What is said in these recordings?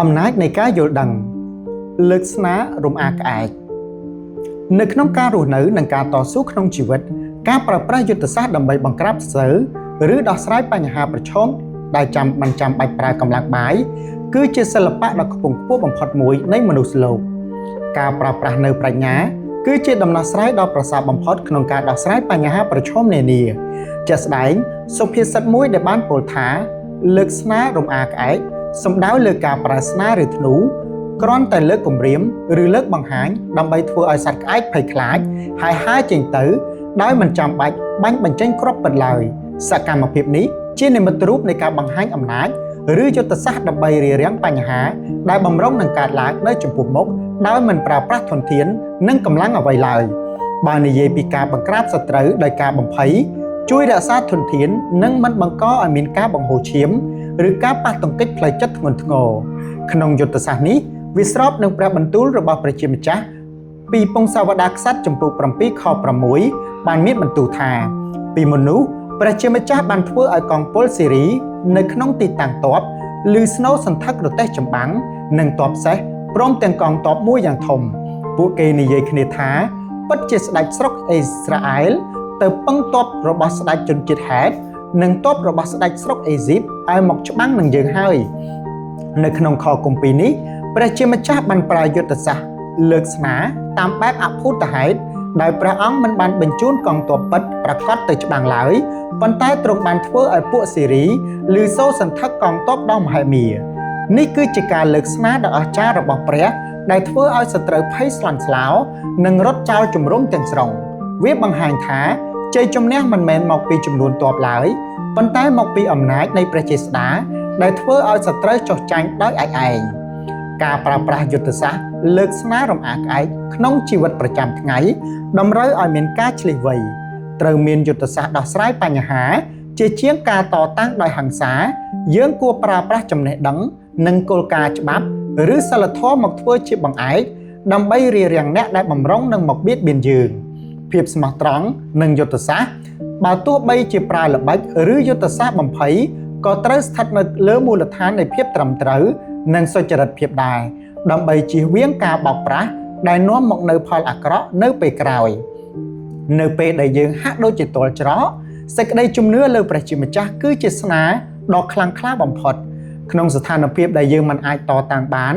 អំណាចនៃការយល់ដឹងលើកស្នារំអាក្អែកនៅក្នុងការរស់នៅនិងការតស៊ូក្នុងជីវិតការប្រើប្រាស់យុទ្ធសាស្ត្រដើម្បីបង្ក្រាបសត្រូវឬដោះស្រាយបញ្ហាប្រឈមដែលមិនចាំបាច់ប្រើកម្លាំងបាយគឺជាសិល្បៈដ៏ខ្ពង់ខ្ពស់បំផុតមួយនៃមនុស្សលោកការប្រើប្រាស់នៅប្រាជ្ញាគឺជាដំណោះស្រាយដ៏ប្រសើរបំផុតក្នុងការដោះស្រាយបញ្ហាប្រឈមនានាជាក់ស្ដែងសុភាសិតមួយដែលបានពោលថាលើកស្នារំអាក្អែកសំដៅលើការប្រើស្នាឬធ្នូគ្រាន់តែលើកគំរាមឬលើកបង្ហាញដើម្បីធ្វើឲ្យសត្វក្អែកភ័យខ្លាចហើយហើរចេញទៅដោយមិនចាំបាច់បាញ់បញ្ចេញគ្រាប់ពិតឡើយសកម្មភាពនេះជានិមិត្តរូបនៃការបង្ហាញអំណាចឬយុទ្ធសាស្ត្រដើម្បីរារាំងបញ្ហាដែលបំរុងនឹងកើតឡើងនៅចំពោះមុខដោយមិនប្រើប្រាស់ធនធាននិងកម្លាំងអ្វីឡើយបើនិយាយពីការបង្ក្រាបសត្រូវដោយការបំភ័យជួយរក្សាធនធាននិងមិនបង្កឲ្យមានការបង្ហូរឈាមឬការប៉ះទង្គិចផ្លូវចិត្តធ្ងន់ធ្ងរក្នុងយុទ្ធសាស្ត្រនេះវាស្របនឹងព្រះបន្ទូលរបស់ព្រះជាម្ចាស់ពីពងសាវតារក្សត្រចំពុក7ខ6បានមានបន្ទូលថាពីមនុស្សព្រះជាម្ចាស់បានធ្វើឲ្យកងពលសេរីនៅក្នុងទីតាំងទ័ពឬស្នូសន្ធឹករទេះចម្បាំងនិងទ័ពសេះព្រមទាំងកងទ័ពមួយយ៉ាងធំពួកគេនិយាយគ្នាថាពិតជាស្ដេចស្រុកអេស្រាអែលទៅពឹងទ័ពរបស់ស្ដេចជនជាតិហេតនិងទ័ពរបស់ស្ដេចស្រុកអេស៊ីបឲ្យមកច្បាំងនឹងយើងហើយនៅក្នុងខគម្ពីរនេះព្រះជាម្ចាស់បានប្រើយុទ្ធសាស្ត្រលើកស្នាតាមបែបអភូតហេតុដោយព្រះអង្គមិនបានបញ្ជូនកងទ័ពពិតប្រកាសទៅច្បាំងឡើយប៉ុន្តែទ្រង់បានធ្វើឲ្យពួកសេរីឬសូរសន្ធឹកកងទ័ពដ៏មហិមានេះគឺជាការលើកស្នាដ៏អស្ចារ្យរបស់ព្រះដែលធ្វើឲ្យសត្រូវភ័យស្លន់ស្លោនិងរត់ចោលជំរំទាំងស្រុងវាបង្ហាញថាជ័យជំនះមិនមែនមកពីចំនួនទ័ពឡើយប៉ុន្តែមកពីអំណាចនៃព្រះចេស្តាដែលធ្វើឲ្យសត្រូវចុះចាញ់ដោយឯកឯងការប្រើប្រាស់យុទ្ធសាស្ត្រលើកស្នារំអាក្អែកក្នុងជីវិតប្រចាំថ្ងៃតម្រូវឲ្យមានការឆ្លៀសវៃត្រូវមានយុទ្ធសាស្ត្រដោះស្រាយបញ្ហាជាជាងការតតាំងដោយហិង្សាយើងគួរប្រើប្រាស់ចំណេះដឹងនិងគោលការណ៍ច្បាប់ឬសីលធម៌មកធ្វើជាបង្អែកដើម្បីរារាំងអ្នកដែលបំរុងនឹងមកបៀតបៀនយើងភាពស្មោះត្រង់និងយុទ្ធសាស្ត្របើទោះបីជាប្រើល្បិចឬយុទ្ធសាស្ត្របំភ័យក៏ត្រូវស្ថិតនៅលើមូលដ្ឋាននៃភាពត្រឹមត្រូវនិងសុចរិតភាពដែរដើម្បីជៀសវាងការបោកប្រាស់ដែលនាំមកនូវផលអាក្រក់នៅពេលក្រោយនៅពេលដែលយើងហាក់ដូចជាទាល់ច្រកសេចក្តីជំនឿលើព្រះជាម្ចាស់គឺជាស្នាដ៏ខ្លាំងក្លាបំផុតក្នុងស្ថានភាពដែលយើងមិនអាចតតាំងបាន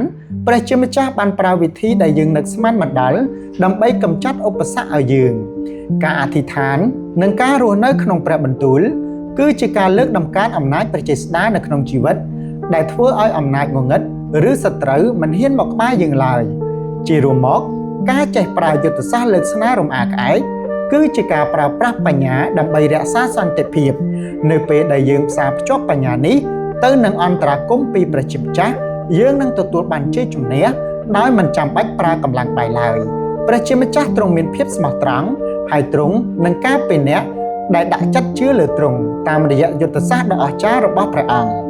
ព្រះជាម្ចាស់បានប្រើវិធីដែលយើងនឹកស្មានមិនដល់ដើម្បីកម្ចាត់ឧបសគ្គឲ្យយើងការអធិដ្ឋាននិងការរស់នៅក្នុងព្រះបន្ទូលគឺជាការលើកតម្កើងអំណាចព្រះចេស្តានៅក្នុងជីវិតដែលធ្វើឲ្យអំណាចងងឹតឬសត្រូវមិនហ៊ានមកក្បែរយើងឡើយជារួមមកការចេះប្រើយុទ្ធសាស្ត្រលើកស្នារំអាក្អែកគឺជាការប្រើប្រាស់បញ្ញាដើម្បីរក្សាសន្តិភាពនៅពេលដែលយើងផ្សារភ្ជាប់បញ្ញានេះទៅនឹងអន្តរាគមន៍ពីព្រះជាម្ចាស់យើងនឹងទទួលបានជ័យជំនះដោយមិនចាំបាច់ប្រើកម្លាំងដៃឡើយព្រះជាម្ចាស់ទ្រង់មានភាពស្មោះត្រង់ហើយទ្រង់នឹងការពារអ្នកដែលដាក់ចិត្តជឿលើទ្រង់តាមរយៈយុទ្ធសាស្ត្រដ៏អស្ចារ្យរបស់ព្រះអង្គ